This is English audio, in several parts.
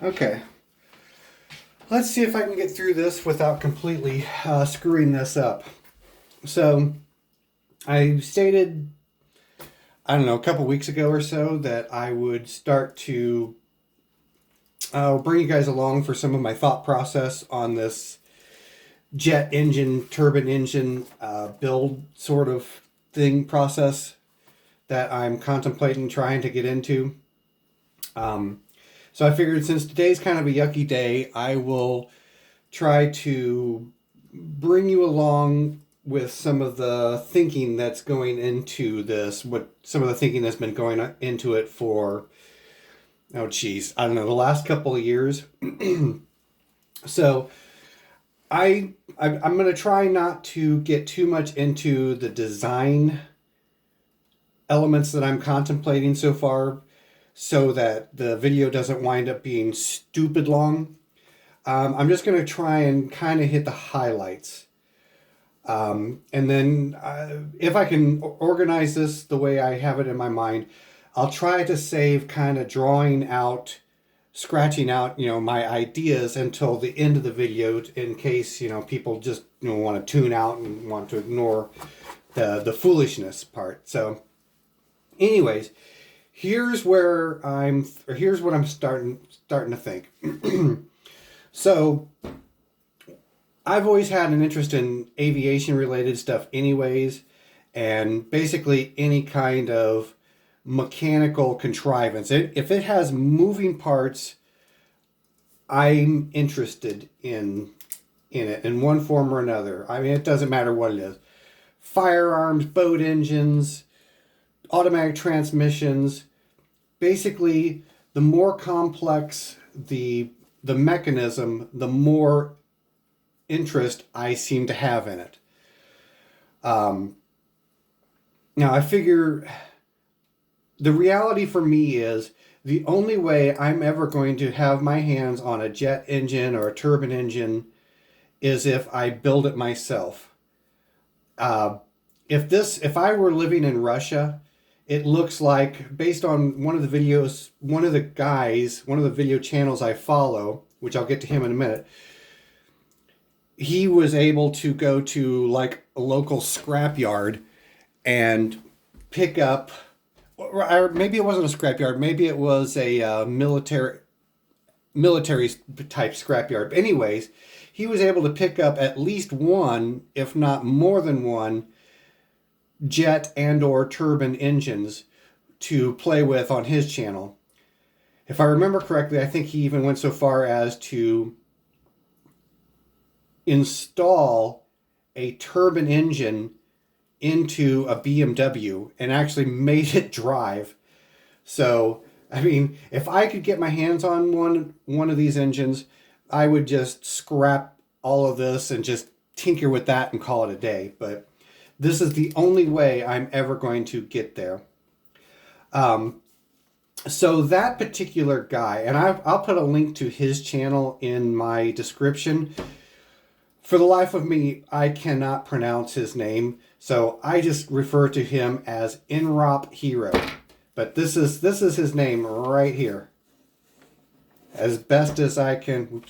Okay, let's see if I can get through this without completely screwing this up. So, I stated, I don't know, a couple weeks ago or so that I would start to bring you guys along for some of my thought process on this jet engine, turbine engine build sort of thing process that I'm contemplating trying to get into. So I figured since today's kind of a yucky day, I will try to bring you along with some of the thinking that's going into this, what some of the thinking that's been going into it for, oh geez, I don't know, the last couple of years. So I'm going to try not to get too much into the design elements that I'm contemplating so far, so that the video doesn't wind up being stupid long. I'm just going to try and kind of hit the highlights. And then if I can organize this the way I have it in my mind, I'll try to save kind of drawing out, scratching out, my ideas until the end of the video in case, people just, want to tune out and want to ignore the foolishness part. So anyways, here's what I'm starting to think. So I've always had an interest in aviation related stuff anyways, and basically any kind of mechanical contrivance. If it has moving parts, I'm interested in it in one form or another. I mean, it doesn't matter what it is. Firearms, boat engines, automatic transmissions. Basically, the more complex the mechanism, the more interest I seem to have in it. Now, I figure the reality for me is the only way I'm ever going to have my hands on a jet engine or a turbine engine is if I build it myself. If I were living in Russia, it looks like, based on one of the videos, one of the video channels I follow, which I'll get to him in a minute, he was able to go to like a local scrapyard and pick up, or maybe it wasn't a scrapyard, maybe it was a military type scrapyard. But anyways, he was able to pick up at least one, if not more than one, jet and or turbine engines to play with on his channel. If I remember correctly, I think he even went so far as to install a turbine engine into a BMW and actually made it drive. So, I mean, if I could get my hands on one of these engines, I would just scrap all of this and just tinker with that and call it a day. But this is the only way I'm ever going to get there. So that particular guy, and I'll put a link to his channel in my description. For the life of me, I cannot pronounce his name, so I just refer to him as Inrop Hero. But this is his name right here. As best as I can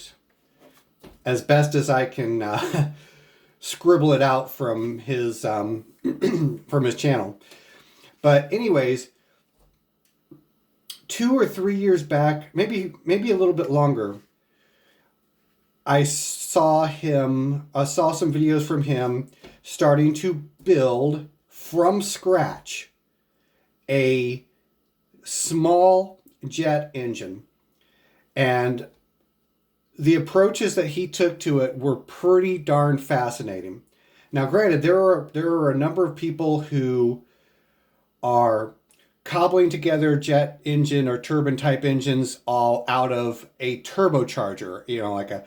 scribble it out from his from his channel. But anyways, 2 or 3 years back, maybe a little bit longer, I saw some videos from him starting to build from scratch a small jet engine. And the approaches that he took to it were pretty darn fascinating. Now, granted, there are a number of people who are cobbling together jet engine or turbine type engines all out of a turbocharger, like a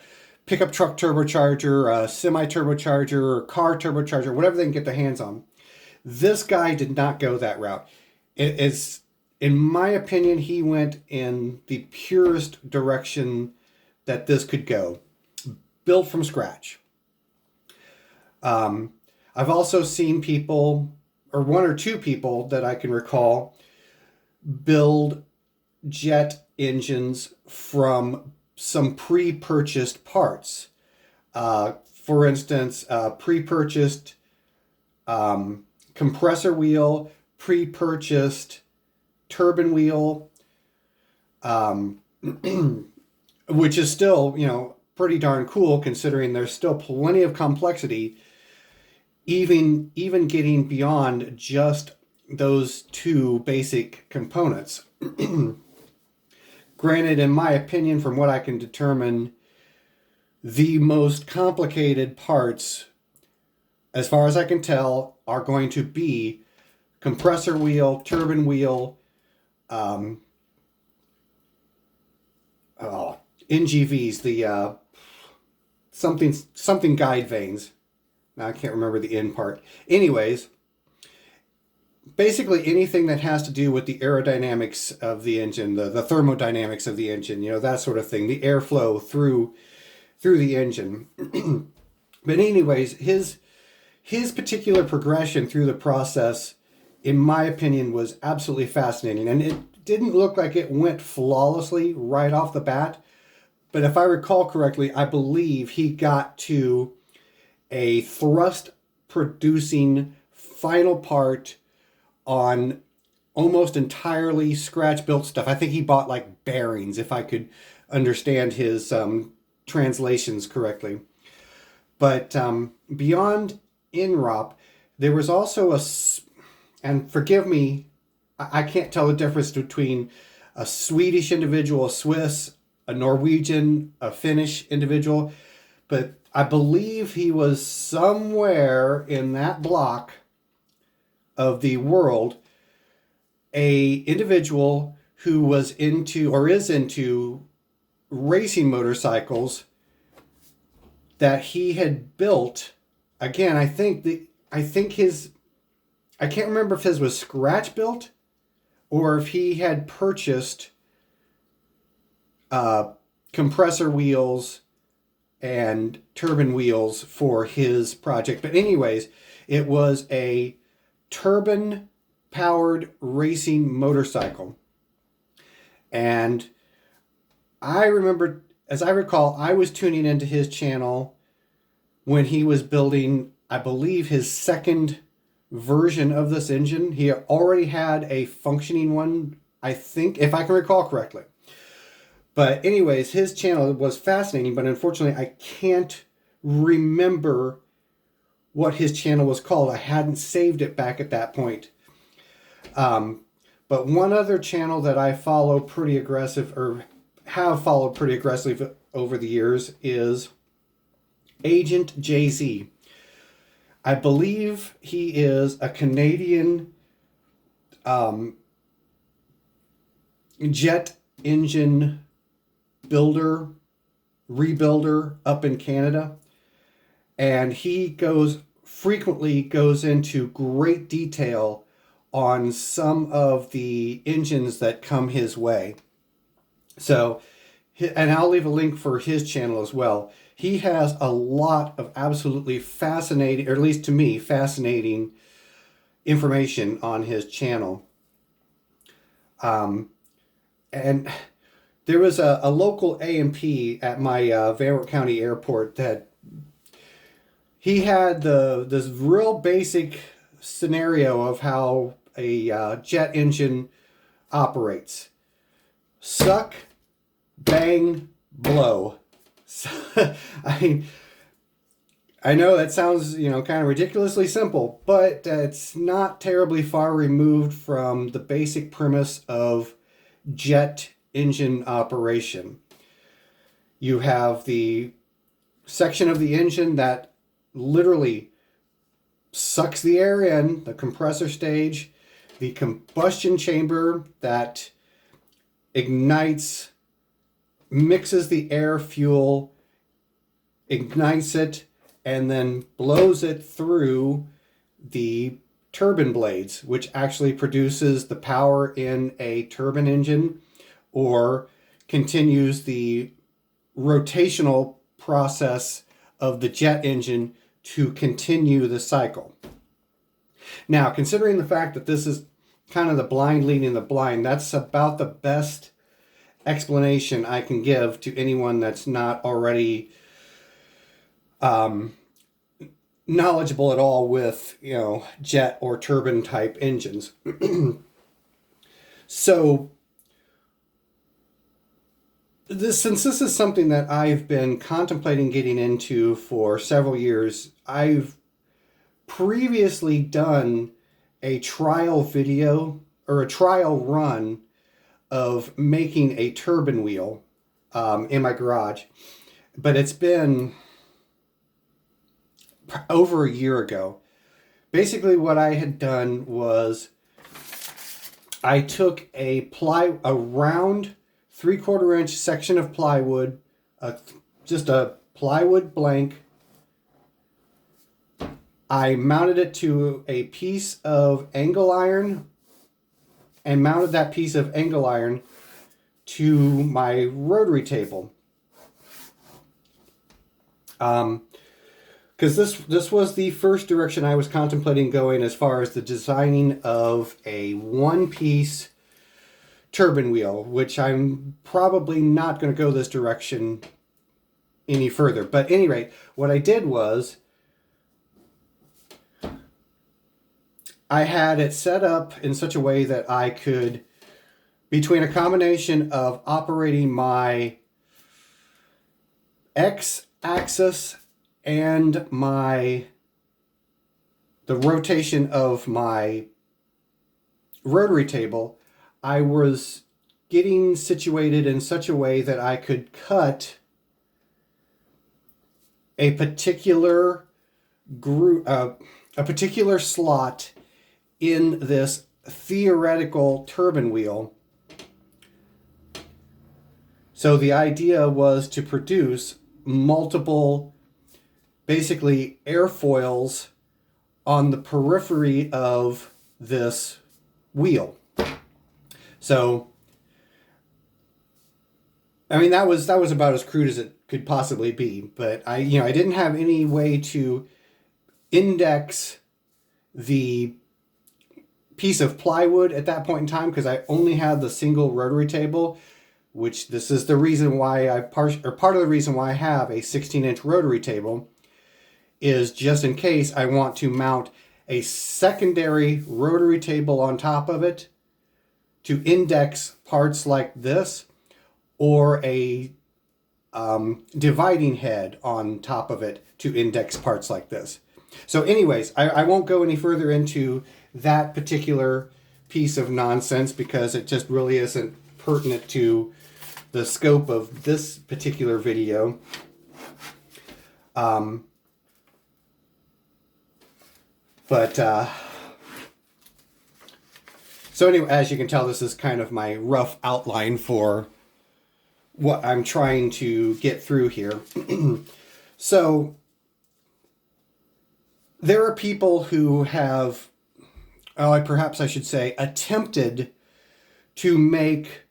pickup truck turbocharger, a semi turbocharger, or car turbocharger, whatever they can get their hands on. This guy did not go that route. It is, in my opinion, he went in the purest direction that this could go. Built from scratch. I've also seen people, or one or two people that I can recall, build jet engines from some pre-purchased parts. For instance, pre-purchased compressor wheel, pre-purchased turbine wheel, which is still, pretty darn cool considering there's still plenty of complexity, even getting beyond just those two basic components. Granted, in my opinion, from what I can determine, the most complicated parts, as far as I can tell, are going to be compressor wheel, turbine wheel, NGVs, the something guide vanes. Now I can't remember the end part. Anyways, basically anything that has to do with the aerodynamics of the engine, the thermodynamics of the engine, that sort of thing, the airflow through the engine. But anyways, his particular progression through the process, in my opinion, was absolutely fascinating. And it didn't look like it went flawlessly right off the bat. But if I recall correctly, I believe he got to a thrust producing final part on almost entirely scratch built stuff. I think he bought like bearings, if I could understand his translations correctly. But beyond INROP, there was also and forgive me, I can't tell the difference between a Swedish individual, a Swiss, a Norwegian, a Finnish individual, but I believe he was somewhere in that block of the world, a individual who was into or is into racing motorcycles that he had built. Again, I can't remember if his was scratch built or if he had purchased compressor wheels and turbine wheels for his project. But anyways, it was a turbine powered racing motorcycle. And I remember, as I recall, I was tuning into his channel when he was building, I believe, his second version of this engine. He already had a functioning one, I think, if I can recall correctly. But anyways, his channel was fascinating, but unfortunately I can't remember what his channel was called. I hadn't saved it back at that point. But one other channel that I follow pretty aggressive, or have followed pretty aggressively over the years, is Agent JZ. I believe he is a Canadian jet engine rebuilder up in Canada. And he frequently goes into great detail on some of the engines that come his way. So, and I'll leave a link for his channel as well. He has a lot of absolutely fascinating, or at least to me, fascinating information on his channel. And there was a local A&P at my Van Wert County Airport that he had this real basic scenario of how a jet engine operates. Suck, bang, blow. So, I know that sounds, kind of ridiculously simple, but it's not terribly far removed from the basic premise of jet engine operation. You have the section of the engine that literally sucks the air in, the compressor stage, the combustion chamber that ignites, mixes the air fuel, ignites it, and then blows it through the turbine blades, which actually produces the power in a turbine engine or continues the rotational process of the jet engine to continue the cycle. Now, considering the fact that this is kind of the blind leading the blind, that's about the best explanation I can give to anyone that's not already knowledgeable at all with, jet or turbine type engines. So since this is something that I've been contemplating getting into for several years, I've previously done a trial video or a trial run of making a turbine wheel in my garage. But it's been over a year ago. Basically what I had done was I took a round 3/4 inch section of plywood, just a plywood blank. I mounted it to a piece of angle iron and mounted that piece of angle iron to my rotary table. Because this was the first direction I was contemplating going as far as the designing of a one-piece turbine wheel, which I'm probably not going to go this direction any further. But at any rate, what I did was I had it set up in such a way that I could, between a combination of operating my X-axis and the rotation of my rotary table, I was getting situated in such a way that I could cut a particular slot in this theoretical turbine wheel. So the idea was to produce multiple, basically, airfoils on the periphery of this wheel. So, I mean, that was about as crude as it could possibly be. But I didn't have any way to index the piece of plywood at that point in time because I only had the single rotary table, which this is the reason why part of the reason why I have a 16-inch rotary table is just in case I want to mount a secondary rotary table on top of it to index parts like this, or a dividing head on top of it to index parts like this. So anyways, I won't go any further into that particular piece of nonsense because it just really isn't pertinent to the scope of this particular video. So anyway, as you can tell, this is kind of my rough outline for what I'm trying to get through here. So there are people who have, perhaps I should say, attempted to make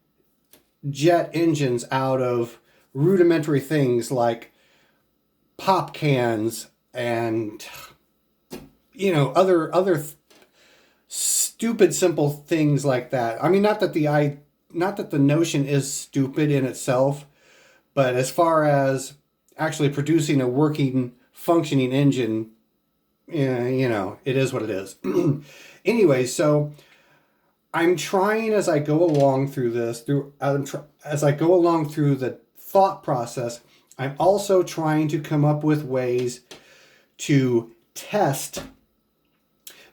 jet engines out of rudimentary things like pop cans and other stupid simple things like that. I mean, not that the notion is stupid in itself, but as far as actually producing a working, functioning engine, it is what it is. Anyway, so I'm trying as I go along through this, as I go along through the thought process, I'm also trying to come up with ways to test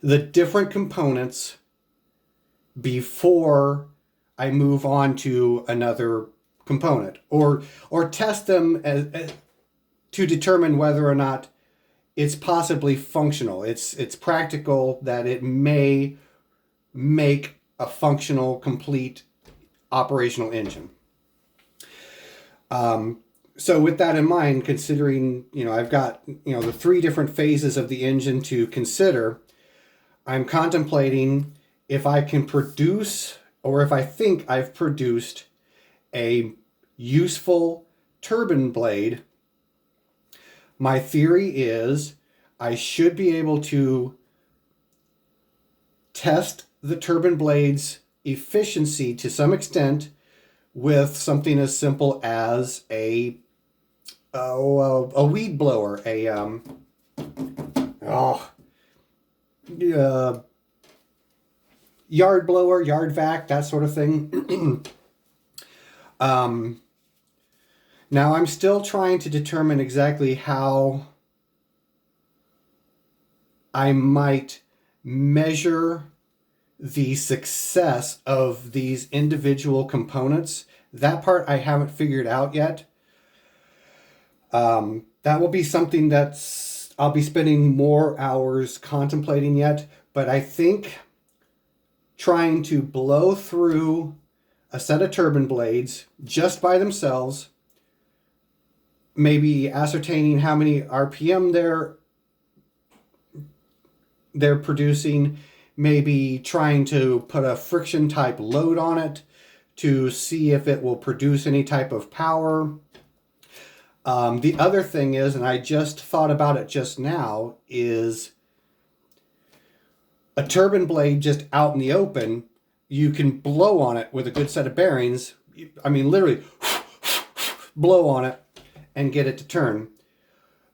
the different components before I move on to another component, or test them to determine whether or not it's possibly functional. It's practical that it may make a functional, complete, operational engine. So with that in mind, considering, I've got, the 3 different phases of the engine to consider, I'm contemplating if I can produce, or if I think I've produced, a useful turbine blade. My theory is I should be able to test the turbine blade's efficiency to some extent with something as simple as a weed blower, yard blower, yard vac, that sort of thing. Now I'm still trying to determine exactly how I might measure the success of these individual components. That part I haven't figured out yet. That will be something I'll be spending more hours contemplating yet, but I think trying to blow through a set of turbine blades just by themselves, maybe ascertaining how many RPM they're producing, maybe trying to put a friction type load on it to see if it will produce any type of power. The other thing is, and I just thought about it just now, is a turbine blade just out in the open, you can blow on it with a good set of bearings. I mean, literally blow on it and get it to turn.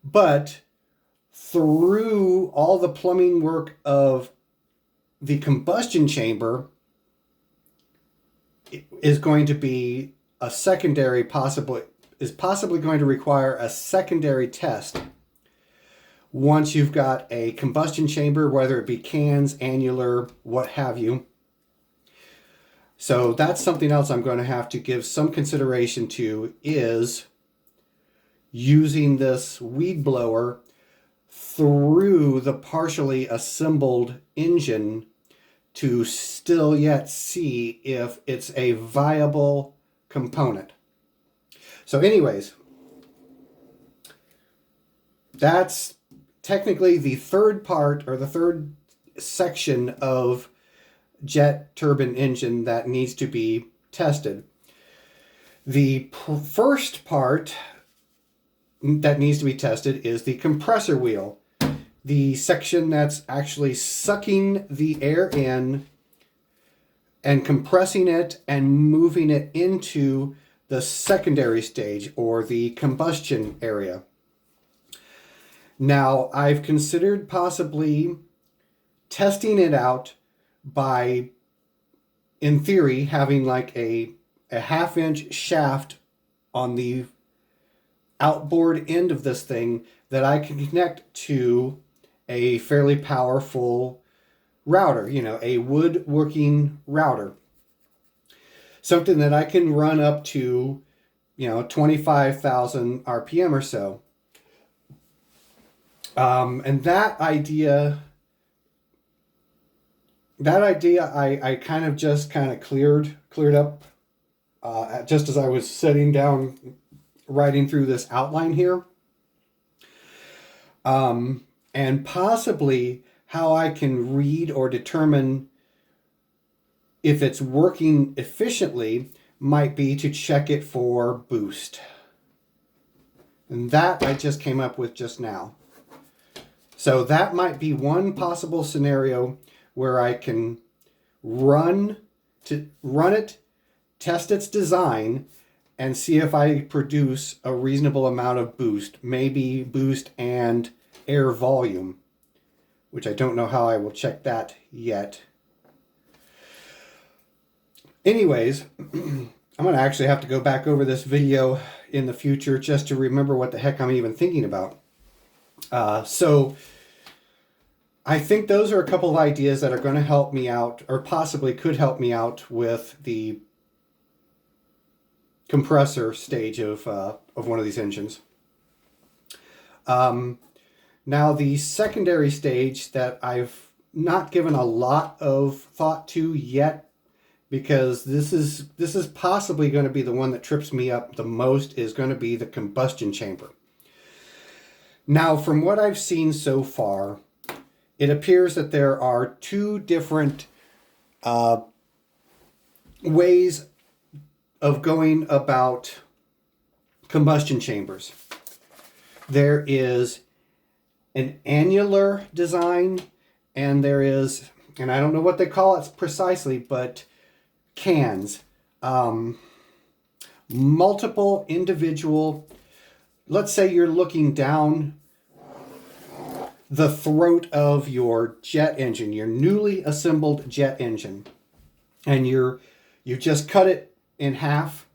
But through all the plumbing work of the combustion chamber is going to be a secondary, possibly going to require a secondary test once you've got a combustion chamber, whether it be cans, annular, what have you. So that's something else I'm going to have to give some consideration to, is using this weed blower through the partially assembled engine to still yet see if it's a viable component. So anyways, that's technically the third part, or the third section of jet turbine engine that needs to be tested. The first part that needs to be tested is the compressor wheel, the section that's actually sucking the air in and compressing it and moving it into the secondary stage, or the combustion area. Now, I've considered possibly testing it out by, in theory, having like a half-inch shaft on the outboard end of this thing that I can connect to a fairly powerful router, a woodworking router. Something that I can run up to, 25,000 RPM or so. And that idea I kind of just cleared up just as I was sitting down writing through this outline here. And possibly how I can read or determine if it's working efficiently might be to check it for boost. And that I just came up with just now. So that might be one possible scenario where I can run it, test its design, and see if I produce a reasonable amount of boost, maybe boost and air volume, which I don't know how I will check that yet. Anyways, I'm going to actually have to go back over this video in the future just to remember what the heck I'm even thinking about. So I think those are a couple of ideas that are going to help me out, or possibly could help me out with the compressor stage of one of these engines. Now the secondary stage that I've not given a lot of thought to yet, because this is possibly going to be the one that trips me up the most, is going to be the combustion chamber. Now, from what I've seen so far, it appears that there are two different ways of going about combustion chambers. There is an annular design, and there is, and I don't know what they call it precisely, but cans. multiple individual, let's say you're looking down the throat of your jet engine, your newly assembled jet engine, and you just cut it in half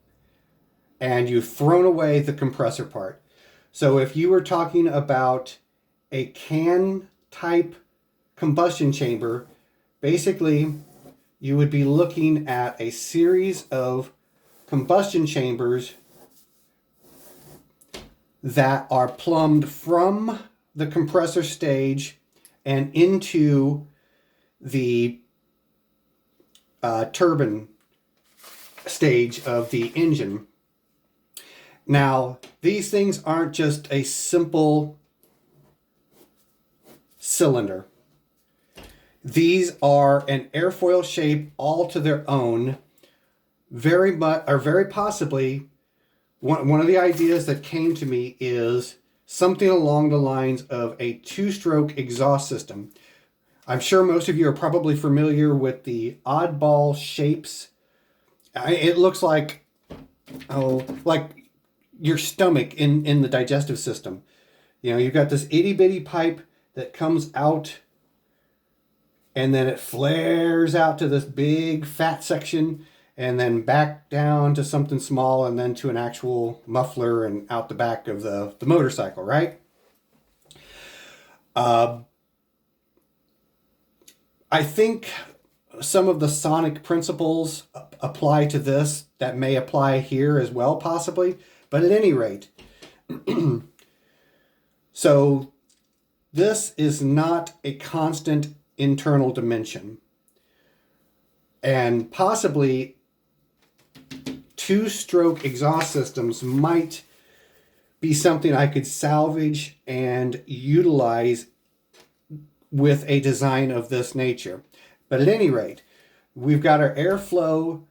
and you've thrown away the compressor part. So if you were talking about a can type combustion chamber, basically you would be looking at a series of combustion chambers that are plumbed from the compressor stage and into the turbine stage of the engine. Now, these things aren't just a simple cylinder. These are an airfoil shape all to their own, very possibly. One of the ideas that came to me is something along the lines of a two-stroke exhaust system. I'm sure most of you are probably familiar with the oddball shapes. It looks like your stomach in the digestive system. You know, you've got this itty-bitty pipe that comes out and then it flares out to this big fat section and then back down to something small and then to an actual muffler and out the back of the motorcycle, right? I think some of the sonic principles apply to this that may apply here as well, possibly. But at any rate, so this is not a constant internal dimension. And possibly two-stroke exhaust systems might be something I could salvage and utilize with a design of this nature. But at any rate, we've got our airflow,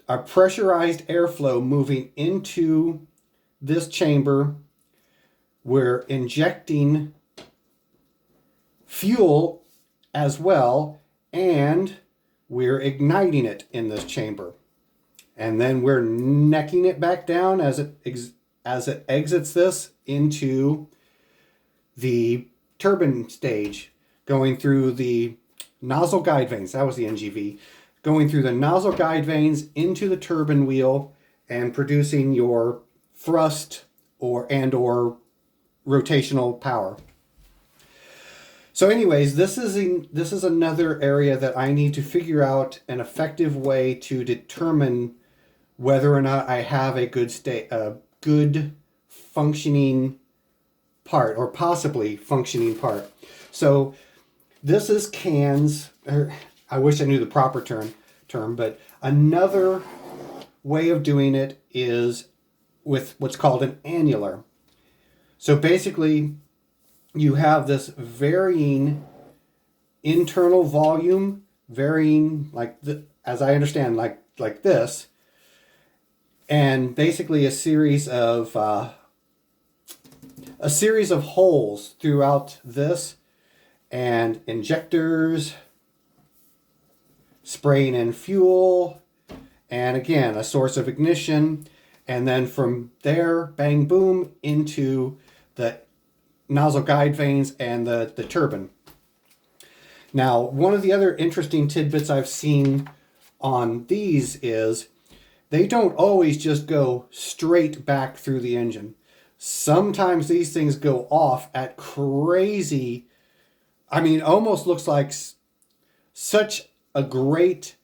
our pressurized airflow moving into this chamber. We're injecting fuel as well, and we're igniting it in this chamber. And then we're necking it back down as it exits this into the turbine stage, going through the nozzle guide vanes. That was the NGV. Going through the nozzle guide vanes into the turbine wheel and producing your thrust or rotational power. So anyways, this is another area that I need to figure out an effective way to determine whether or not I have a good functioning part, or possibly functioning part. So this is cans, or I wish I knew the proper term, but another way of doing it is with what's called an annular. So basically, you have this varying internal volume, varying as I understand, like this, and basically a series of holes throughout this, and injectors, spraying in fuel, and again a source of ignition, and then from there, bang boom, into the nozzle guide vanes and the turbine. Now, one of the other interesting tidbits I've seen on these is they don't always just go straight back through the engine. Sometimes these things go off at crazy, almost looks like such a great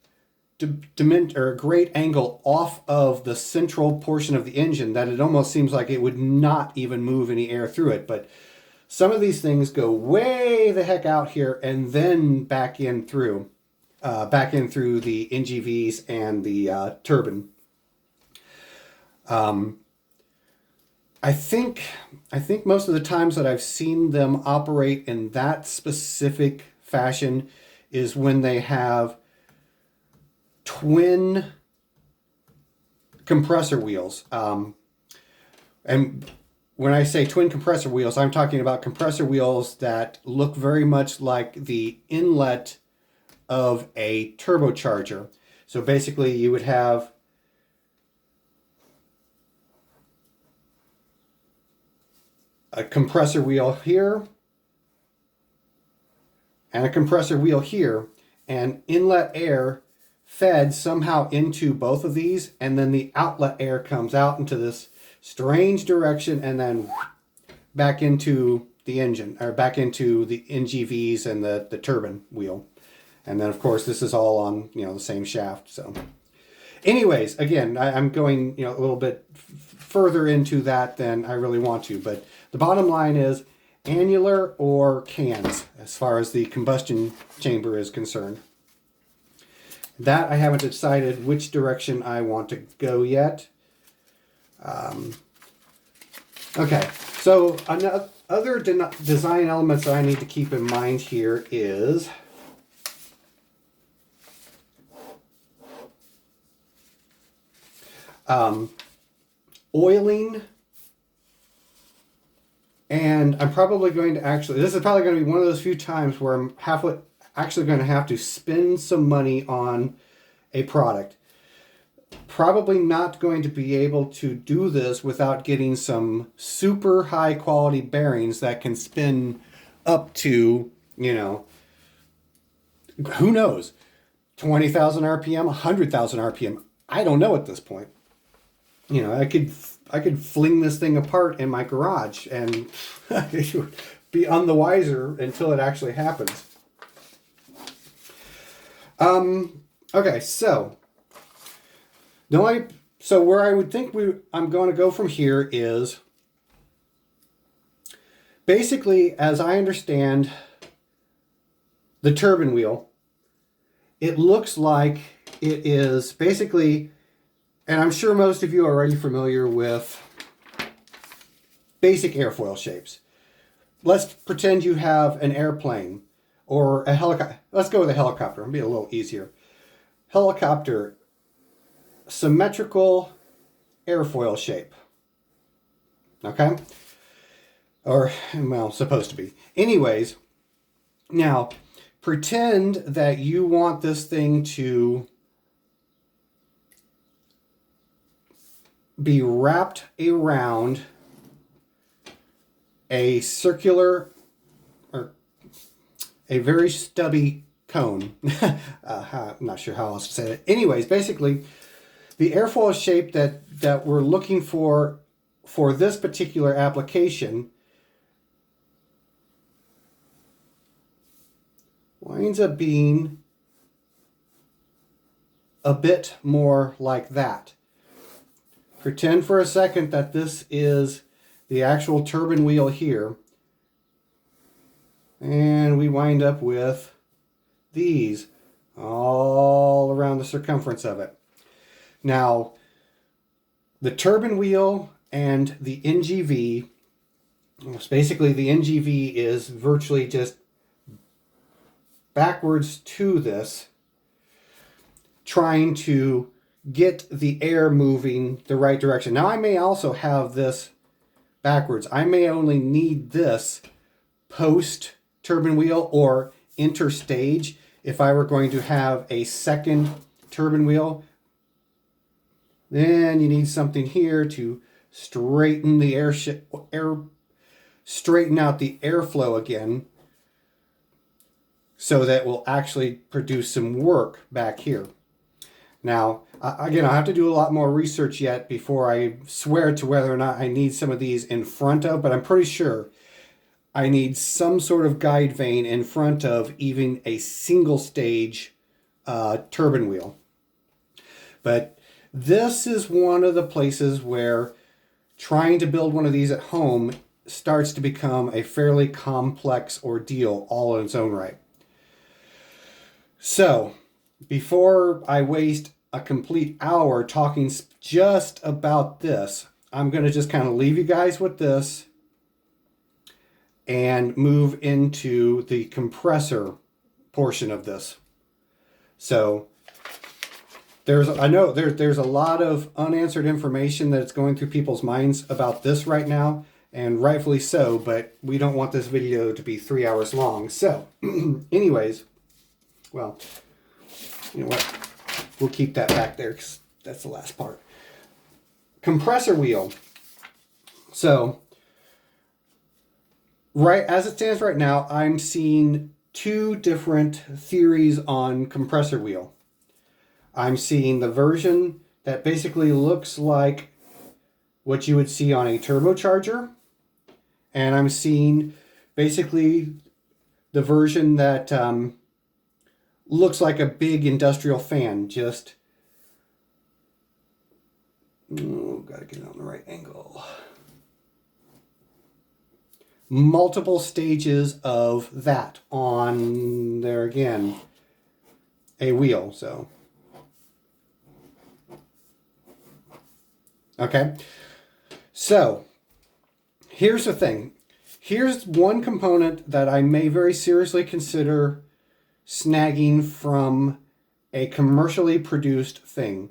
a great angle off of the central portion of the engine that it almost seems like it would not even move any air through it. But some of these things go way the heck out here and then back in through the NGVs and the turbine. I think most of the times that I've seen them operate in that specific fashion is when they have twin compressor wheels. And when I say twin compressor wheels, I'm talking about compressor wheels that look very much like the inlet of a turbocharger. So basically you would have a compressor wheel here and a compressor wheel here, and inlet air fed somehow into both of these, and then the outlet air comes out into this strange direction and then back into the engine, or back into the NGVs and the turbine wheel. And then of course this is all on, you know, the same shaft. So anyways, again, I'm going, you know, a little bit further into that than I really want to, but the bottom line is annular or cans as far as the combustion chamber is concerned. That I haven't decided which direction I want to go yet. Okay, so other design elements that I need to keep in mind here is oiling, and I'm probably going to this is probably going to be one of those few times where I'm actually going to have to spend some money on a product. Probably not going to be able to do this without getting some super high quality bearings that can spin up to, you know, who knows, 20,000 RPM, 100,000 RPM. I don't know at this point. You know, I could fling this thing apart in my garage and be on the wiser until it actually happens. Okay, so where I would think I'm going to go from here is basically, as I understand the turbine wheel, it looks like it is basically, and I'm sure most of you are already familiar with basic airfoil shapes. Let's pretend you have an airplane or a helicopter. Let's go with a helicopter. It'll be a little easier. Helicopter, symmetrical airfoil shape. Okay? Or, well, supposed to be. Anyways, now pretend that you want this thing to be wrapped around a circular or a very stubby cone. I'm not sure how else to say it. Anyways, basically, the airfoil shape that we're looking for this particular application winds up being a bit more like that. Pretend for a second that this is the actual turbine wheel here, and we wind up with these all around the circumference of it. Now, the turbine wheel and the NGV, basically the NGV is virtually just backwards to this, trying to get the air moving the right direction. Now, I may also have this backwards. I may only need this post turbine wheel or interstage if I were going to have a second turbine wheel. Then you need something here to straighten the straighten out the airflow again, so that will actually produce some work back here. Now, again, I'll have to do a lot more research yet before I swear to whether or not I need some of these in front of, but I'm pretty sure I need some sort of guide vane in front of even a single stage turbine wheel. But this is one of the places where trying to build one of these at home starts to become a fairly complex ordeal all in its own right. So, before I waste a complete hour talking just about this, I'm going to just kind of leave you guys with this and move into the compressor portion of this. So, I know there's a lot of unanswered information that's going through people's minds about this right now, and rightfully so, but we don't want this video to be 3 hours long. So, anyways, well, you know what? We'll keep that back there because that's the last part. Compressor wheel. So, right as it stands right now, I'm seeing two different theories on compressor wheel. I'm seeing the version that basically looks like what you would see on a turbocharger, and I'm seeing basically the version that looks like a big industrial fan. Just, oh, gotta get it on the right angle. Multiple stages of that on there again, a wheel. So, okay. So, here's the thing. Here's one component that I may very seriously consider snagging from a commercially produced thing.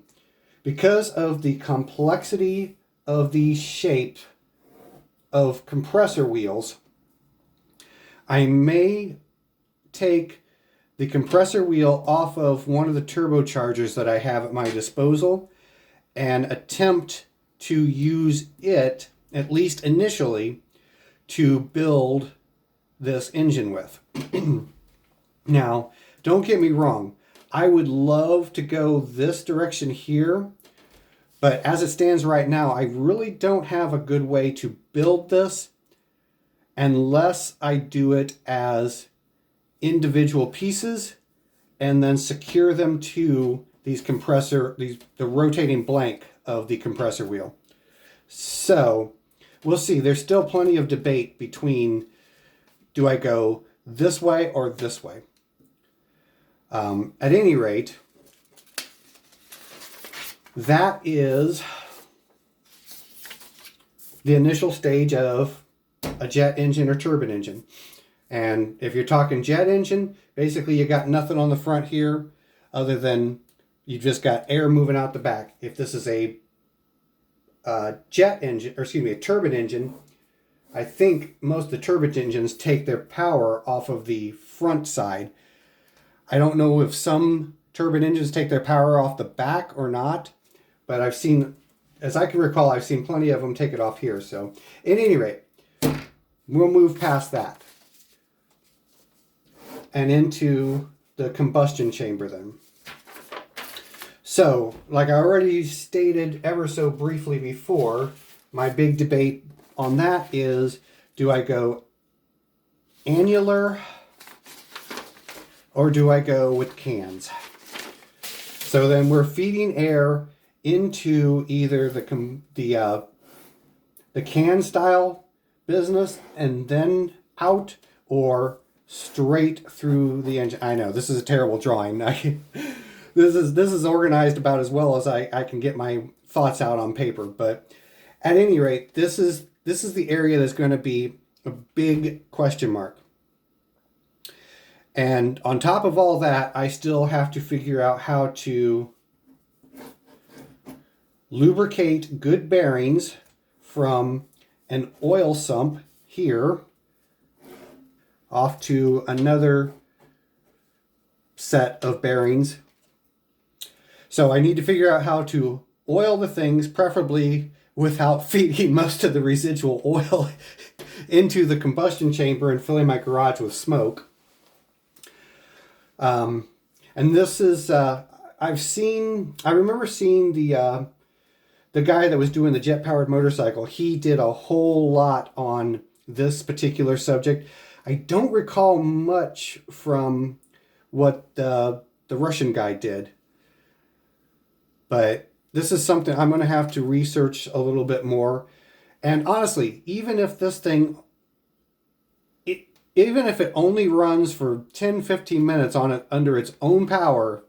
Because of the complexity of the shape of compressor wheels, I may take the compressor wheel off of one of the turbochargers that I have at my disposal and attempt to use it, at least initially, to build this engine with. Now, don't get me wrong. I would love to go this direction here, but as it stands right now, I really don't have a good way to build this unless I do it as individual pieces and then secure them to the rotating blank of the compressor wheel. So we'll see. There's still plenty of debate between, do I go this way or this way? At any rate, that is the initial stage of a jet engine or turbine engine. And if you're talking jet engine, basically you got nothing on the front here other than you just got air moving out the back. If this is a jet engine, or excuse me, a turbine engine, I think most of the turbine engines take their power off of the front side. I don't know if some turbine engines take their power off the back or not, but I've seen, as I can recall, I've seen plenty of them take it off here. So at any rate, we'll move past that and into the combustion chamber then. So, like I already stated ever so briefly before, my big debate on that is, do I go annular or do I go with cans? So then we're feeding air into either the can style business and then out, or straight through the engine. I know this is a terrible drawing. This is organized about as well as I can get my thoughts out on paper. But at any rate, this is the area that's going to be a big question mark. And on top of all that, I still have to figure out how to lubricate good bearings from an oil sump here off to another set of bearings. So I need to figure out how to oil the things, preferably without feeding most of the residual oil into the combustion chamber and filling my garage with smoke. And this is, I remember seeing the guy that was doing the jet-powered motorcycle. He did a whole lot on this particular subject. I don't recall much from what the Russian guy did. But this is something I'm going to have to research a little bit more. And honestly, even if this thing, even if it only runs for 10, 15 minutes on it under its own power,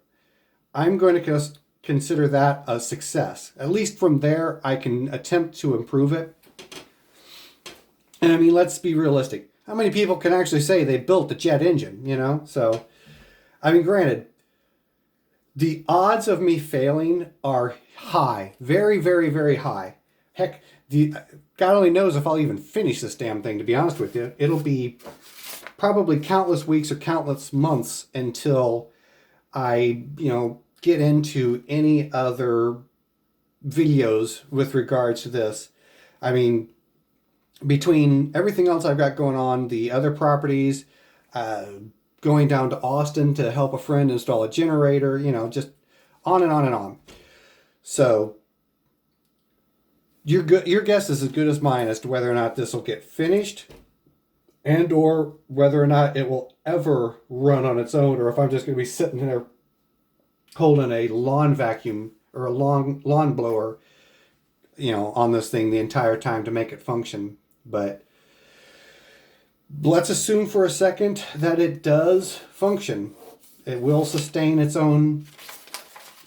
I'm going to consider that a success. At least from there, I can attempt to improve it. And I mean, let's be realistic. How many people can actually say they built a jet engine, you know? So, I mean, granted, the odds of me failing are high. Very, very, very high. Heck, God only knows if I'll even finish this damn thing, to be honest with you. It'll be probably countless weeks or countless months until I, get into any other videos with regards to this. I mean, between everything else I've got going on, the other properties, going down to Austin to help a friend install a generator, just on and on and on. So your guess is as good as mine as to whether or not this will get finished, and or whether or not it will ever run on its own, or if I'm just going to be sitting there holding a lawn vacuum or a lawn blower, on this thing the entire time to make it function. But let's assume for a second that it does function. It will sustain its own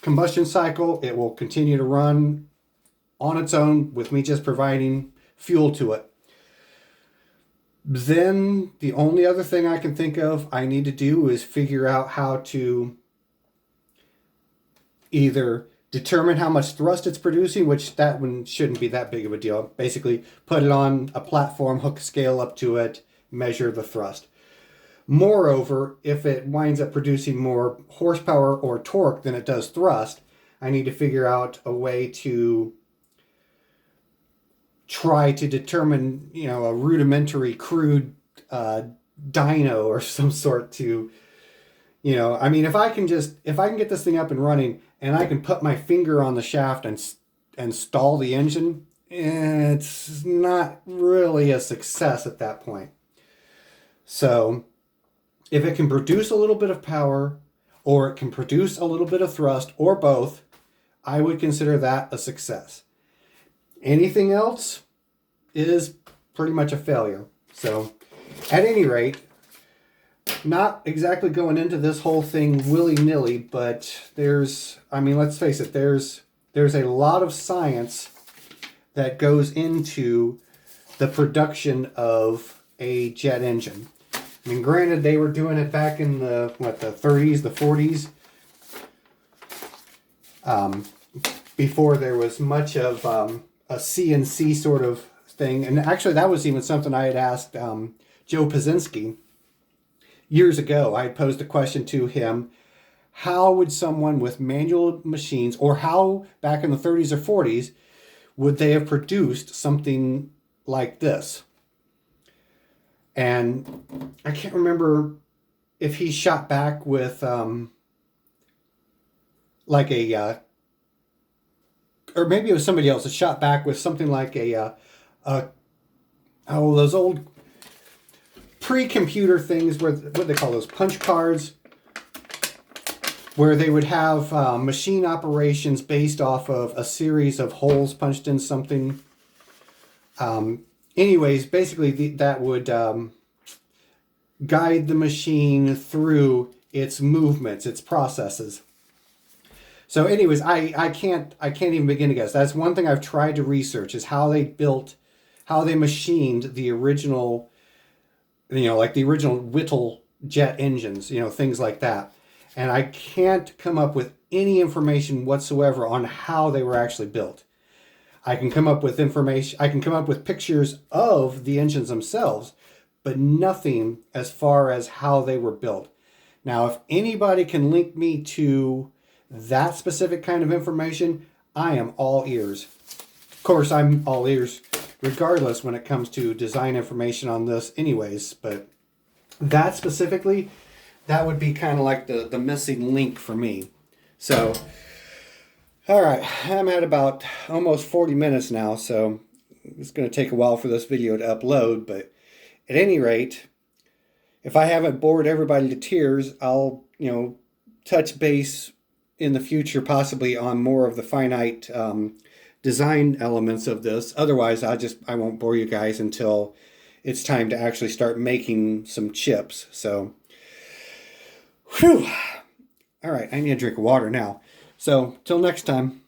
combustion cycle. It will continue to run on its own with me just providing fuel to it. Then the only other thing I can think of I need to do is figure out how to either determine how much thrust it's producing, which that one shouldn't be that big of a deal. Basically, put it on a platform, hook a scale up to it, measure the thrust. Moreover, if it winds up producing more horsepower or torque than it does thrust, I need to figure out a way to try to determine, a rudimentary, crude dyno or some sort to, if I can get this thing up and running and I can put my finger on the shaft and stall the engine, it's not really a success at that point. So if it can produce a little bit of power, or it can produce a little bit of thrust, or both, I would consider that a success. Anything else is pretty much a failure. So at any rate, not exactly going into this whole thing willy-nilly, but let's face it, there's a lot of science that goes into the production of a jet engine. Granted, they were doing it back in the 30s, the 40s, before there was much of a CNC sort of thing. And actually, that was even something I had asked Joe Pazinski years ago. I had posed a question to him: how would someone with manual machines, or how back in the 30s or 40s, would they have produced something like this? And I can't remember if he shot back with or maybe it was somebody else that shot back with something like those old pre-computer things, where what they call those, punch cards, where they would have machine operations based off of a series of holes punched in something. Anyways, basically that would guide the machine through its movements, its processes. So anyways, I can't even begin to guess. That's one thing I've tried to research, is how they machined the original, like the original Whittle jet engines, things like that. And I can't come up with any information whatsoever on how they were actually built. I can come up with information, I can come up with pictures of the engines themselves, but nothing as far as how they were built. Now, if anybody can link me to that specific kind of information, I am all ears. Of course, I'm all ears regardless when it comes to design information on this anyways, but that specifically, that would be kind of like the missing link for me. So, all right, I'm at about almost 40 minutes now, so it's going to take a while for this video to upload, but at any rate, if I haven't bored everybody to tears, I'll, touch base in the future possibly on more of the finite design elements of this. Otherwise, I won't bore you guys until it's time to actually start making some chips. So, whew. All right, I need a drink of water now. So, till next time.